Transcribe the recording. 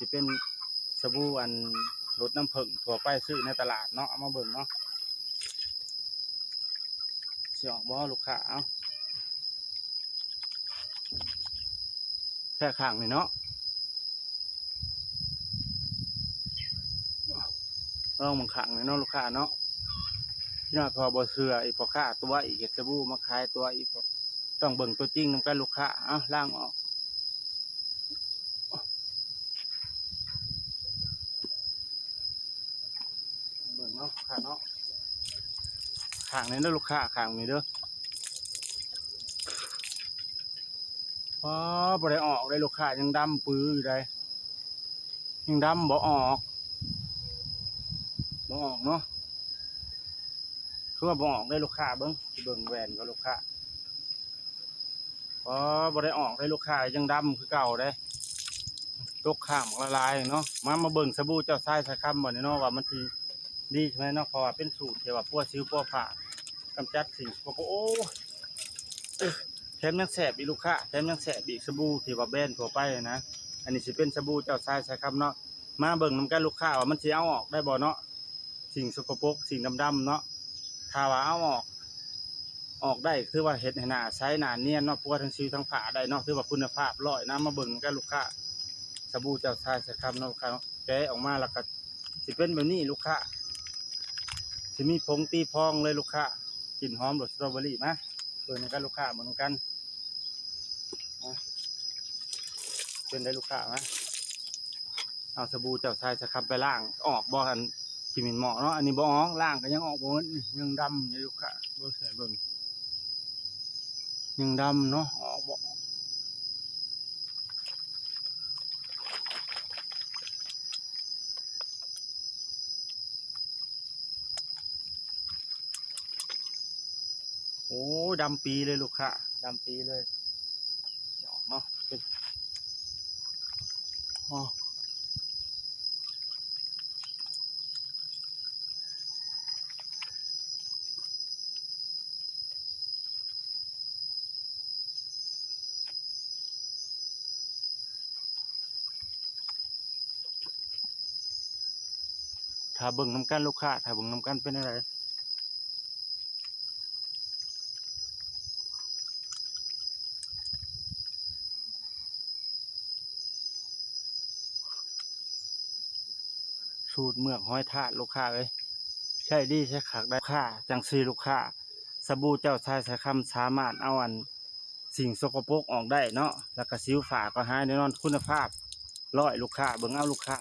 สิเป็นสบู่อันลดน้ำผึ้งทั่วไปซื้อในตลาดเนาะเอามาเบิ่งเนาะสิออกบ่ลูกค้าเอาแค่ข้างนี่เนาะลองมึงข้างนี่เนาะลูกค้าเนาะพี่น้อยพอบ่เชื่ออีพอค้าตัวอีกเฮ็ดสบู่มาขายตัวอีกต้องเบิ่งตัวจริงนำกันลูกค้าเอาล้างออกเบิ่งเนาะค่ะเนาะข้างนี้เด้อลูกค้าข้างนี้เด้ออ๋อบ่ได้ออกเลยลูกค้ายังดำปื้ออยู่เลยยังดำบ่ออกเนาะคือว่าบ่ออกได้ลูกค้าเบิ่งแหวนกับลูกค้าอ๋อบ่ได้ออกได้ลูกค้ายังดำคือเก่าได้ตกข้ามละลายเนาะมาเบิ่งสบู่เจ้าชายสะคำบ่นี่เนาะว่ามันสิดีใช่ไหมเนาะเพราะว่าเป็นสูตรที่ว่าพวกซิ้วพวกผ้ากำจัดสิ่งพวกโอ้แถมยังแสบอีกลูกค้าแถมยังแสบอีกสบู่ที่ว่าแบรนด์ทั่วไปนะอันนี้สิเป็นสบู่เจ้าชายสะคำเนาะมาเบิ่งนำกันลูกค้าว่ามันสิเอาออกได้บ่เนาะสิ่งสกปรกสิ่งดำๆเนาะถ้าว่าเอาออกได้คือว่าเฮ็ดให้หน้าใช้หน้าเนียนเนาะพวกทั้งซิ้วทั้งผ้าได้เนาะถือว่าคุณภาพร้อยนะมาเบิ่งนำกันลูกค้าสบู่เจ้าชายสะคำเนาะลูกค้าแกะออกมาแล้วก็สิเป็นแบบนี้ลูกค้าสิมีผงตีพองเลยลูกค้ากลิ่นหอมรสสตรอเบอรี่มาเปิดนำกันลูกค้าเหมือนกันเป็นได้ลูกค้าไหมเอาสบู่เจ้าชายสะคำไปล้างออกบ่อันที่มินเหมาะเนาะอันนี้บ่ออกล้างก็ยังออกบ่ยังดำอยู่ลูกค้าเบิ่งใส่เบิ่งยังดำเนาะออกบ่โอ้ดำปีเลยลูกค้าดำปีเลยเนาะเป็นอ๋อถ้าเบิ่งน้ำกันลูกค้าถ้าเบิ่งน้ำกันเป็นอะไรสูตรเมือกห้อยทาดลูกค้าเลยใช่ดีใช่ขักได้ลูกค้าจังซีลูกค้าสบู่เจ้าชายสะคำสามารถเอาอันสิ่งสกปรกออกได้เนาะแล้วก็สิวฝาก็หายแน่นอนคุณภาพร้อยลูกค้าเบิ่งเอาลูกค้า